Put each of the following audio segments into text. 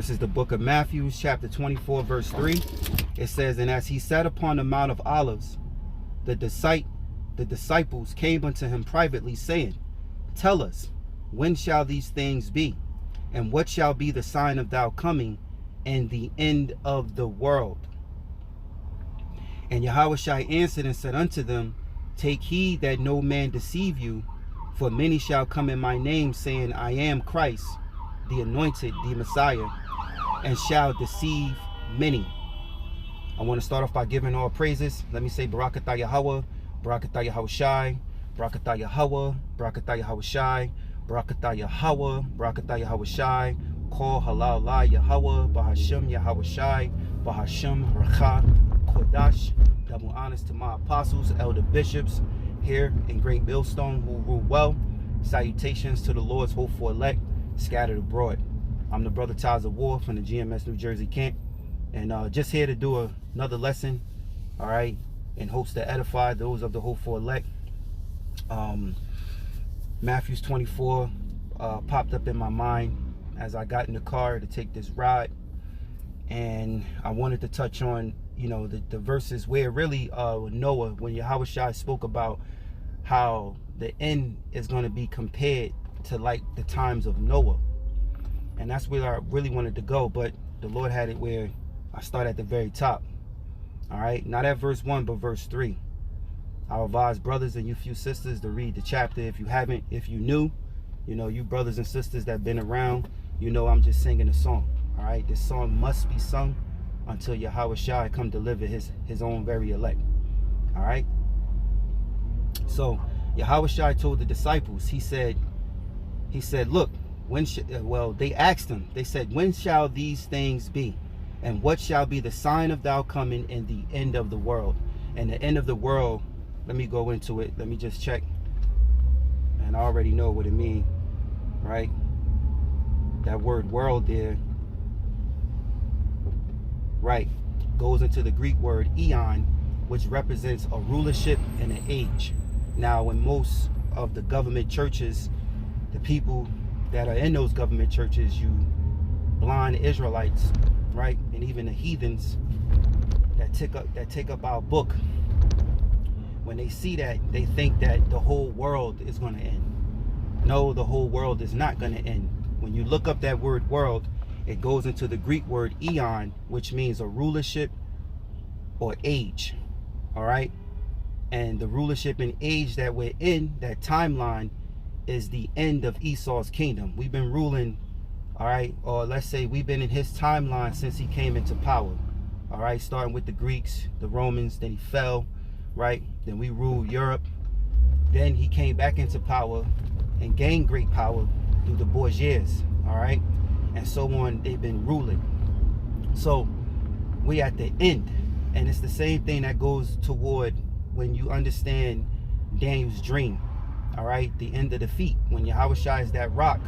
This is the book of Matthew, chapter 24, verse 3. It says, and as he sat upon the Mount of Olives, the disciples came unto him privately, saying, tell us, when shall these things be? And what shall be the sign of thy coming and the end of the world? And Yahushua answered and said unto them, take heed that no man deceive you, for many shall come in my name, saying, I am Christ, the anointed, the Messiah, and shall deceive many. I want to start off by giving all praises. Let me say Barakatah Yahweh, Barakatah Yahushai, Barakatah Yahweh, Barakatah Yahushai, Barakatah Yahweh, Barakatah Yahushai, Call Halal La Yahweh, Bahashim Yahushai, Bahashim Rakha Kodash. Double honors to my apostles, elder bishops here in Great Millstone who rule well. Salutations to the Lord's hopeful elect scattered abroad. I'm the brother Taz of War from the GMS New Jersey camp, and just here to do another lesson, all right, in hopes to edify those of the hopeful elect. Matthew 24 popped up in my mind as I got in the car to take this ride, and I wanted to touch on, you know, the verses where really Noah, when Yahushua spoke about how the end is going to be compared to like the times of Noah. And that's where I really wanted to go, but the Lord had it where I start at the very top. All right, not at verse 1, but verse 3. I advise brothers and you few sisters to read the chapter. If you haven't, if you new, you know, you brothers and sisters that have been around, you know I'm just singing a song. All right, this song must be sung until Yahushua come deliver his own very elect. All right. So Yahushua told the disciples, he said, look, they asked him, they said, when shall these things be? And what shall be the sign of thou coming in the end of the world? And the end of the world, let me go into it. Let me just check. And I already know what it means, right? That word world there, right, goes into the Greek word eon, which represents a rulership and an age. Now, in most of the government churches, the people that are in those government churches, you blind Israelites, right, and even the heathens that take up our book, when they see that, they think that the whole world is going to end. No, the whole world is not going to end. When you look up that word world, it goes into the Greek word eon, which means a rulership or age. All right, and the rulership and age that we're in, that timeline, is the end of Esau's kingdom. We've been ruling, all right, or let's say we've been in his timeline since he came into power. All right, starting with the Greeks, the Romans, then he fell, right? Then we ruled Europe. Then he came back into power and gained great power through the Borgias, all right? And so on, they've been ruling. So we at the end, and it's the same thing that goes toward when you understand Daniel's dream. All right, the end of the feet, when Yahushua is that rock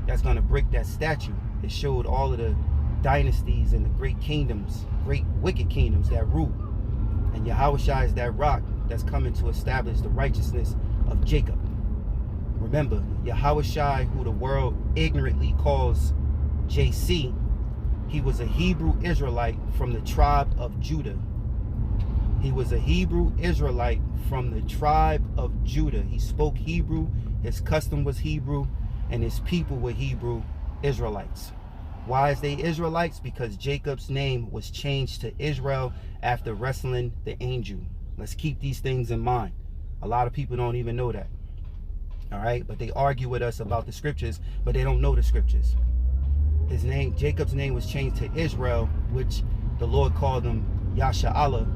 that's going to break that statue. It showed all of the dynasties and the great kingdoms, great wicked kingdoms that rule, and Yahushua is that rock that's coming to establish the righteousness of Jacob. Remember, Yahushua, who the world ignorantly calls JC, he was a Hebrew Israelite from the tribe of Judah. He was a Hebrew Israelite from the tribe of Judah. He spoke Hebrew, his custom was Hebrew, and his people were Hebrew Israelites. Why is they Israelites? Because Jacob's name was changed to Israel after wrestling the angel. Let's keep these things in mind. A lot of people don't even know that. All right, but they argue with us about the scriptures, but they don't know the scriptures. His name, Jacob's name, was changed to Israel, which the Lord called him Yasha'Allah,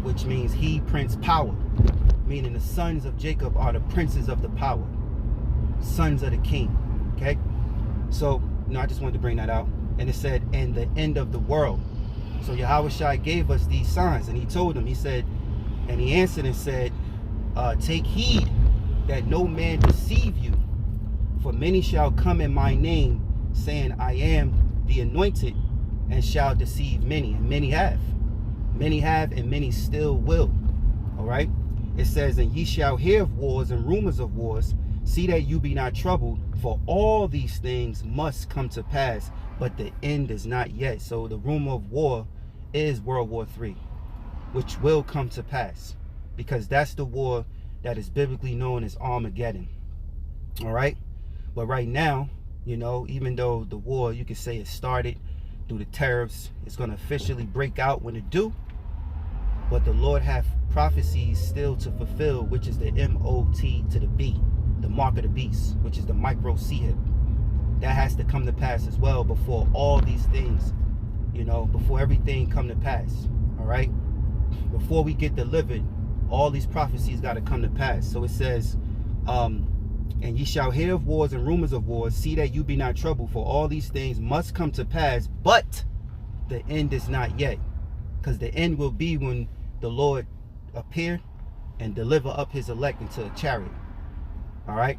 which means he prince power, meaning the sons of Jacob are the princes of the power, sons of the king. Okay, so I just wanted to bring that out. And it said, and the end of the world. So Yahushua gave us these signs, and he told them, he said, and he answered and said, take heed that no man deceive you, for many shall come in my name, saying, I am the anointed, and shall deceive many. And many have, and many still will. All right, it says, and ye shall hear of wars and rumors of wars. See that you be not troubled, for all these things must come to pass, but the end is not yet. So the rumor of war is World War III, which will come to pass, because that's the war that is biblically known as Armageddon. All right. But right now, you know, even though the war, you could say it started through the tariffs, it's going to officially break out when it do. But the Lord have prophecies still to fulfill, which is the M-O-T to the B, the mark of the beast, which is the micro C-hip. That has to come to pass as well before all these things, you know, before everything come to pass. All right. Before we get delivered, all these prophecies got to come to pass. So it says, and ye shall hear of wars and rumors of wars. See that you be not troubled, for all these things must come to pass, but the end is not yet. Because the end will be when the Lord appear and deliver up his elect into a chariot. All right.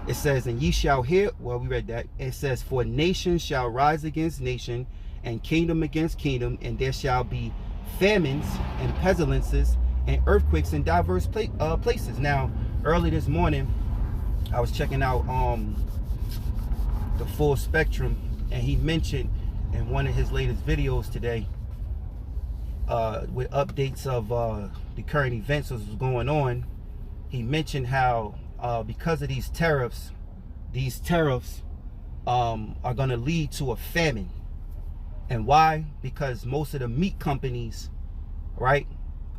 It says, and ye shall hear, well, we read that. It says, for nation shall rise against nation, and kingdom against kingdom, and there shall be famines and pestilences and earthquakes in diverse places. Now, early this morning, I was checking out the Full Spectrum, and he mentioned in one of his latest videos today, with updates of the current events that was going on, he mentioned how because of these tariffs are going to lead to a famine. And why? Because most of the meat companies, right?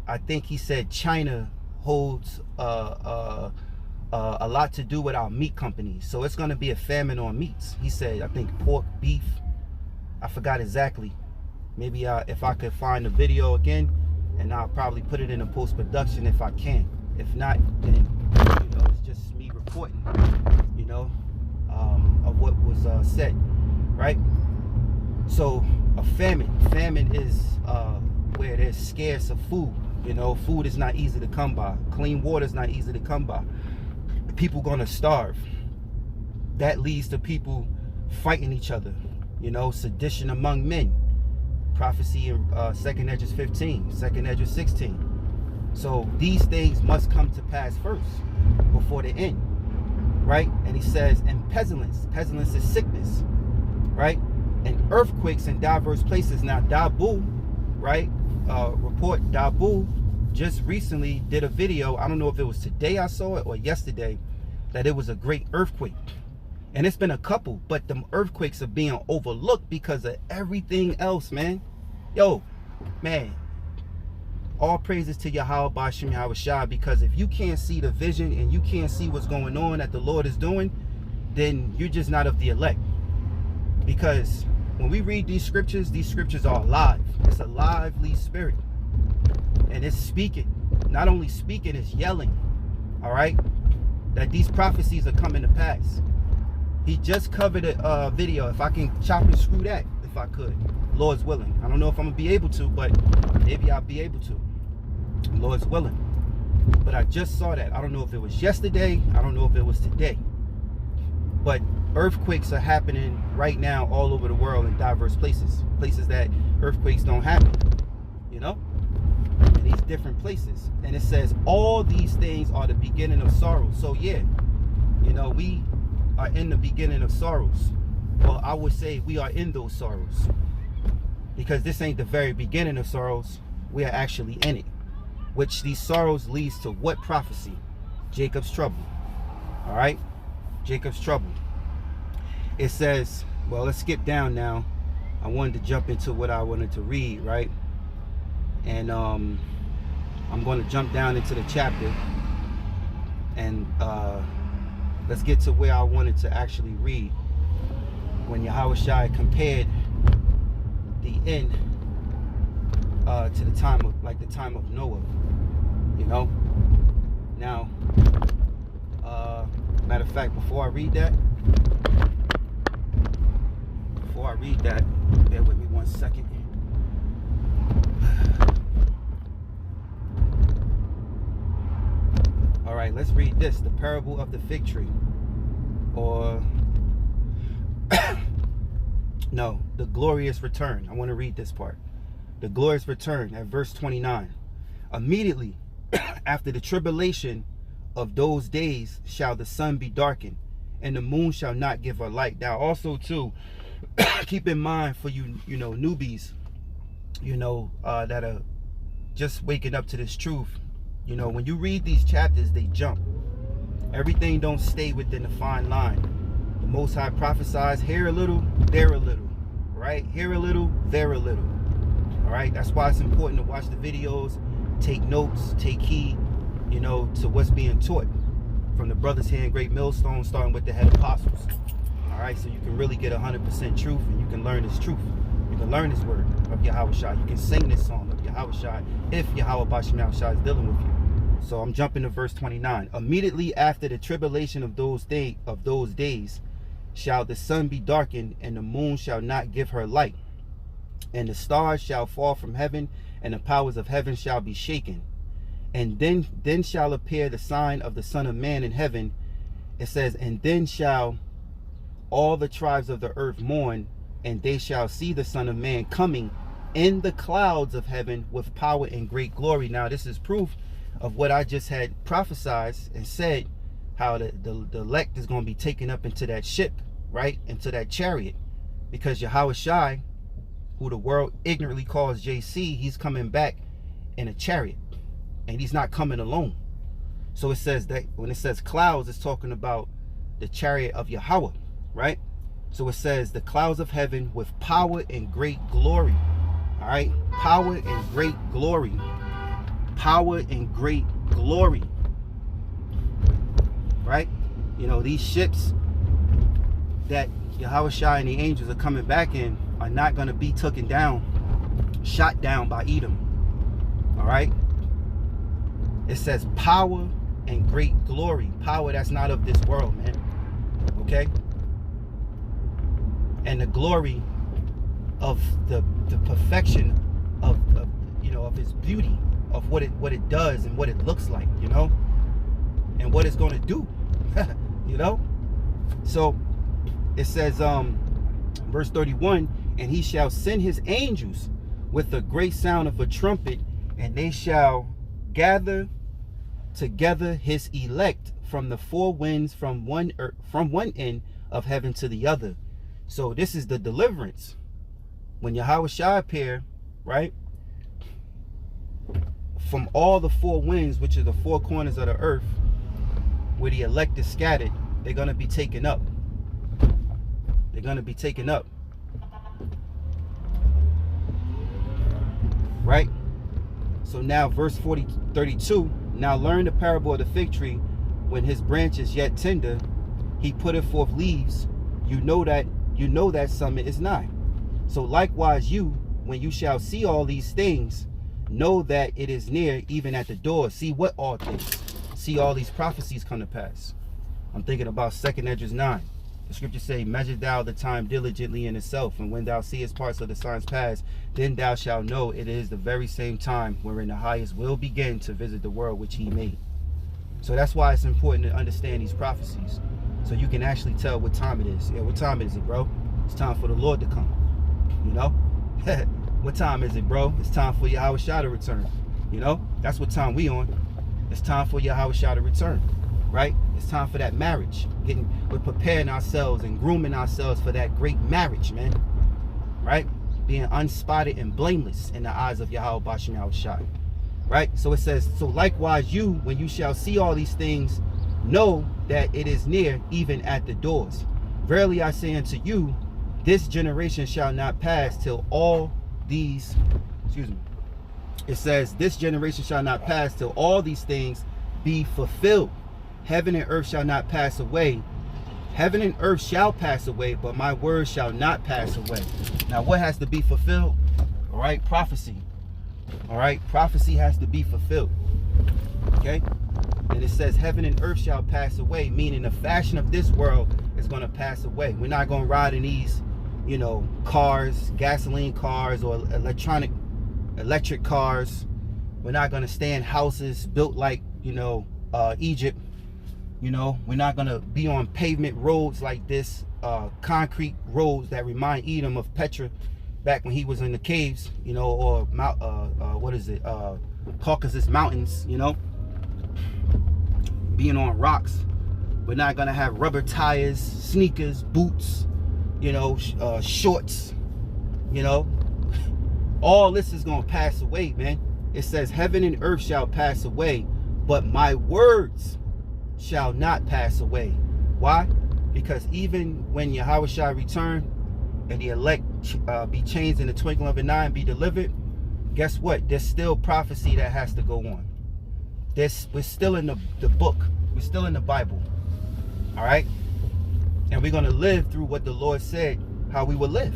I think he said China holds a lot to do with our meat companies. So it's going to be a famine on meats. He said, I think pork, beef. I forgot exactly. Maybe if I could find the video again, and I'll probably put it in a post-production if I can. If not, then, you know, it's just me reporting, you know, of what was said, right? So a famine is where there's scarce of food. You know, food is not easy to come by. Clean water is not easy to come by. People gonna starve. That leads to people fighting each other. You know, sedition among men. Prophecy in 2nd Esdras 15, 2nd Esdras 16. So these things must come to pass first before the end, right? And he says, and pestilence is sickness, right? And earthquakes in diverse places. Now, Dabu, right? Report Dabu just recently did a video. I don't know if it was today I saw it or yesterday, that it was a great earthquake. And it's been a couple, but the earthquakes are being overlooked because of everything else, man. Yo, man, all praises to Yahweh Bashim Yahweh Shah, because if you can't see the vision and you can't see what's going on that the Lord is doing, then you're just not of the elect. Because when we read these scriptures are alive. It's a lively spirit. And it's speaking. Not only speaking, it's yelling. All right? That these prophecies are coming to pass. He just covered a video. If I can chop and screw that, if I could. Lord's willing. I don't know if I'm going to be able to, but maybe I'll be able to. Lord's willing. But I just saw that. I don't know if it was yesterday. I don't know if it was today. But earthquakes are happening right now all over the world in diverse places. Places that earthquakes don't happen. You know? In these different places. And it says all these things are the beginning of sorrow. So yeah, you know, we are in the beginning of sorrows. Well, I would say we are in those sorrows. Because this ain't the very beginning of sorrows. We are actually in it. Which these sorrows leads to what prophecy? Jacob's trouble. All right? Jacob's trouble. It says, well, let's skip down now. I wanted to jump into what I wanted to read, right? And I'm going to jump down into the chapter. And let's get to where I wanted to actually read. When Yahweh Shai compared the end to the time of, like the time of Noah, you know. Now, matter of fact, before I read that, bear with me 1 second. All right, let's read this, the parable of the fig tree, or no, the glorious return. I want to read this part. The glorious return at verse 29. Immediately after the tribulation of those days shall the sun be darkened, and the moon shall not give her light. Now also too, keep in mind for you, newbies, that are just waking up to this truth. When you read these chapters, they jump. Everything don't stay within the fine line. The Most High prophesies here a little, there a little, right? Here a little, there a little. All right, that's why it's important to watch the videos, take notes, take heed, to what's being taught from the brothers here in Great Millstone, starting with the head apostles. All right, so you can really get 100% truth, and you can learn this truth. You can learn this word of Yahweh Shai. You can sing this song of Yahweh Shai if Yahweh Bashim Shai is dealing with you. So I'm jumping to verse 29. Immediately after the tribulation of those days shall the sun be darkened, and the moon shall not give her light, and the stars shall fall from heaven, and the powers of heaven shall be shaken. And then shall appear the sign of the Son of Man in heaven. It says, and then shall all the tribes of the earth mourn, and they shall see the Son of Man coming in the clouds of heaven with power and great glory. Now this is proof of what I just had prophesied and said, how the elect is going to be taken up into that ship, right? Into that chariot. Because Yahweh Shai, who the world ignorantly calls JC, he's coming back in a chariot. And he's not coming alone. So it says that when it says clouds, it's talking about the chariot of Yahweh, right? So it says the clouds of heaven with power and great glory. All right, power and great glory. Power and great glory. Right? These ships that Yahweh Shai and the angels are coming back in are not going to be taken down, shot down by Edom. All right? It says power and great glory. Power that's not of this world, man. Okay? And the glory of the perfection of his beauty, of what it does and what it looks like, and what it's going to do. So it says, verse 31, and he shall send his angels with a great sound of a trumpet, and they shall gather together his elect from the four winds, from one end of heaven to the other. So this is the deliverance. When Yahweh Shai appear, right, from all the four winds, which are the four corners of the earth, where the elect is scattered, they're going to be taken up. They're going to be taken up. Right? So now verse 32, now learn the parable of the fig tree. When his branch is yet tender, he putteth forth leaves. You know that summer is nigh. So likewise you, when you shall see all these things, know that it is near, even at the door. See what all things? See all these prophecies come to pass. I'm thinking about 2nd Esdras 9. The scriptures say, measure thou the time diligently in itself, and when thou seest parts of the signs pass, then thou shalt know it is the very same time wherein the highest will begin to visit the world which he made. So that's why it's important to understand these prophecies, so you can actually tell what time it is. Yeah, what time is it, bro? It's time for the Lord to come. What time is it, bro? It's time for Yahweh Shai to return. That's what time we on. It's time for Yahweh Shai to return, right? It's time for that marriage. We're preparing ourselves and grooming ourselves for that great marriage, man. Right? Being unspotted and blameless in the eyes of Yahweh Bashim Yahweh Shai. Right? So it says, so likewise you, when you shall see all these things, know that it is near, even at the doors. Verily I say unto you, this generation shall not pass till all these, it says, this generation shall not pass till all these things be fulfilled. Heaven and earth shall not pass away. Heaven and earth shall pass away, but my words shall not pass away. Now what has to be fulfilled? All right, prophecy. All right, prophecy has to be fulfilled. Okay? And it says heaven and earth shall pass away, meaning the fashion of this world is going to pass away. We're not going to ride in these, cars, gasoline cars, or electric cars. We're not going to stay in houses built like, Egypt. We're not going to be on pavement roads like this, concrete roads that remind Edom of Petra back when he was in the caves, or Caucasus Mountains, being on rocks. We're not going to have rubber tires, sneakers, boots, shorts, all this is going to pass away, man. It says heaven and earth shall pass away, but my words shall not pass away. Why? Because even when Yahushua return and the elect be changed in the twinkling of an eye and be delivered, guess what? There's still prophecy that has to go on. We're still in the book. We're still in the Bible. All right? And we're going to live through what the Lord said, how we will live.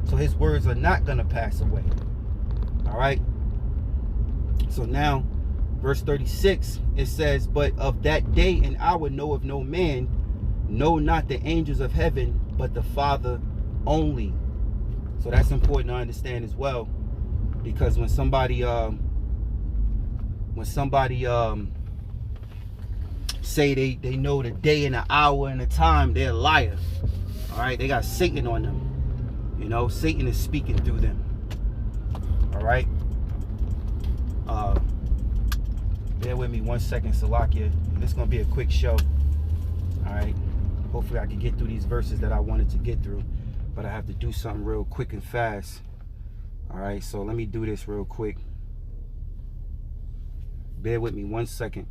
So his words are not going to pass away. All right? So now, verse 36, it says, but of that day and hour knoweth no man, no, not the angels of heaven, but the Father only. So that's important to understand as well, because when somebody say they know the day and the hour and the time, they're a liar. All right, they got Satan on them. Satan is speaking through them. All right. Bear with me 1 second, Salakia. This is gonna be a quick show. All right. Hopefully I can get through these verses that I wanted to get through, but I have to do something real quick and fast. All right, so let me do this real quick. Bear with me 1 second.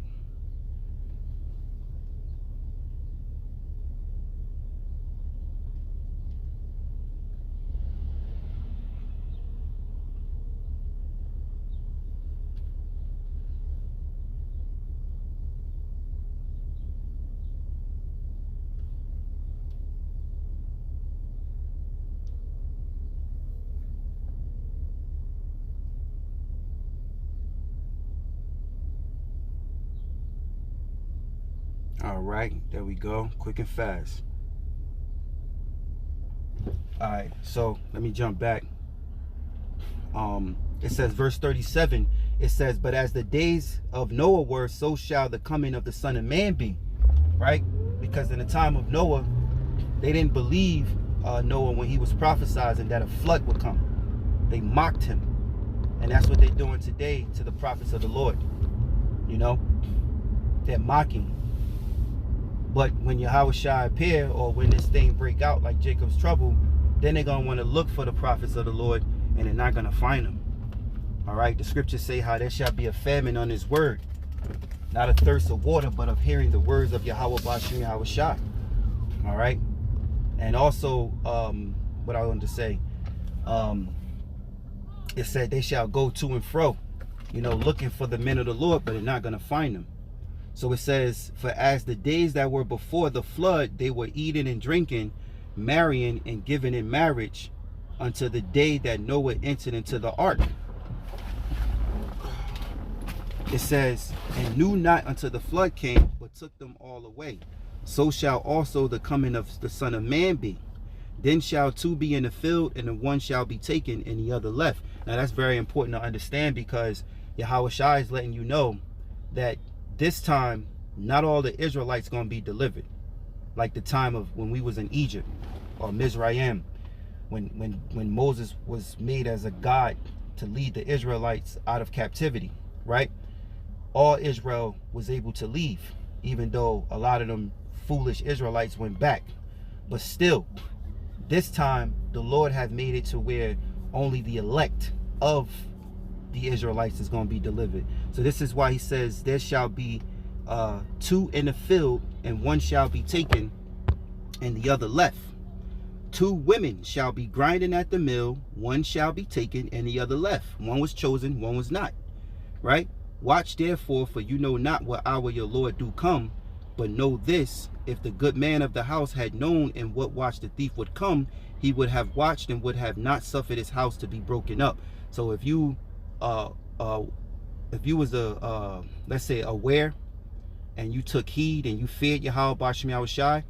All right, there we go. Quick and fast. All right, so let me jump back. It says, verse 37, it says, but as the days of Noah were, so shall the coming of the Son of Man be. Right? Because in the time of Noah, they didn't believe Noah when he was prophesying that a flood would come. They mocked him. And that's what they're doing today to the prophets of the Lord. They're mocking. But when Yahushua appear, or when this thing break out like Jacob's trouble, then they're going to want to look for the prophets of the Lord, and they're not going to find them. All right, the scriptures say how there shall be a famine on his word, not a thirst of water, but of hearing the words of Yahweh Bashim Yahushua. All right, and also what I wanted to say, it said they shall go to and fro, looking for the men of the Lord, but they're not going to find them. So it says, for as the days that were before the flood, they were eating and drinking, marrying and giving in marriage, until the day that Noah entered into the ark. It says, and knew not until the flood came, but took them all away. So shall also the coming of the Son of Man be. Then shall two be in the field, and the one shall be taken, and the other left. Now that's very important to understand, because Yahushua is letting you know that this time, not all the Israelites going to be delivered. Like the time of when we was in Egypt, or Mizraim, when Moses was made as a god to lead the Israelites out of captivity, right? All Israel was able to leave, even though a lot of them foolish Israelites went back. But still, this time, the Lord have made it to where only the elect of the Israelites is going to be delivered. So this is why he says, there shall be two in the field, and one shall be taken, and the other left. Two women shall be grinding at the mill, one shall be taken, and the other left. One was chosen, one was not. Right? Watch therefore, for you know not what hour your Lord do come. But know this, if the good man of the house had known in what watch the thief would come, he would have watched and would have not suffered his house to be broken up. So if you was let's say aware, and you took heed and you feared Yahweh Bashim Yahushai,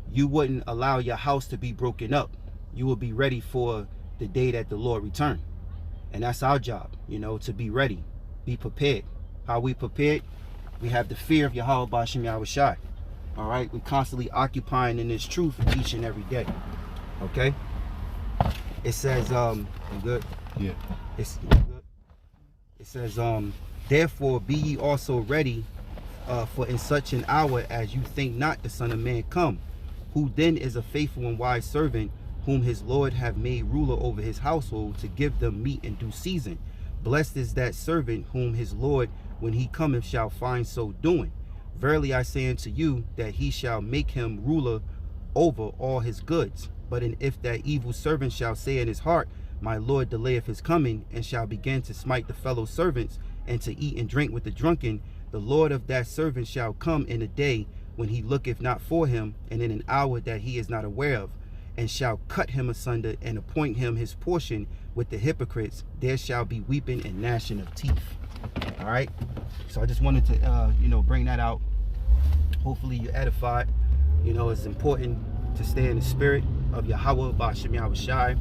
you wouldn't allow your house to be broken up. You will be ready for the day that the Lord return. And that's our job, to be ready, be prepared. How we prepared? We have the fear of Yahweh Bashim Yahushai. All right, we're constantly occupying in this truth each and every day. Okay. It says, you good? Yeah. It's good. It says, therefore be ye also ready, for in such an hour as you think not the Son of Man come. Who then is a faithful and wise servant, whom his Lord have made ruler over his household, to give them meat in due season. Blessed is that servant whom his Lord, when he cometh, shall find so doing. Verily I say unto you, that he shall make him ruler over all his goods. But if that evil servant shall say in his heart, my Lord delayeth his coming, and shall begin to smite the fellow servants, and to eat and drink with the drunken, the Lord of that servant shall come in a day when he looketh not for him, and in an hour that he is not aware of, and shall cut him asunder, and appoint him his portion with the hypocrites. There shall be weeping and gnashing of teeth. All right, so I just wanted to bring that out. Hopefully you're edified. It's important to stay in the spirit of Yahweh Ba'ashem Yahushai.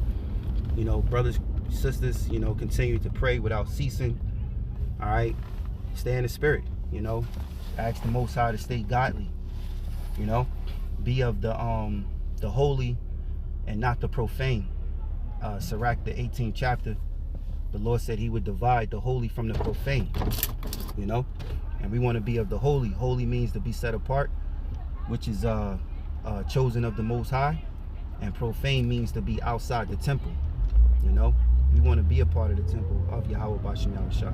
Brothers, sisters, continue to pray without ceasing. All right, stay in the spirit. Ask the Most High to stay godly. Be of the holy and not the profane. Sirach, the 18th chapter, the Lord said he would divide the holy from the profane. And we want to be of the holy. Holy means to be set apart, which is chosen of the Most High, and profane means to be outside the temple. We want to be a part of the temple of Yahweh Ba'ashem Yahushai.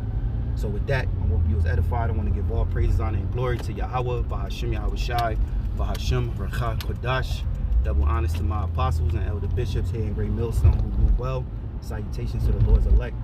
So with that, I hope you was edified. I want to give all praises, honor, and glory to Yahweh Ba'ashem Yahushai, Ba'ashem Racha Kodash. Double honors to my apostles and elder bishops here in Great Millstone who rule well. Salutations to the Lord's elect.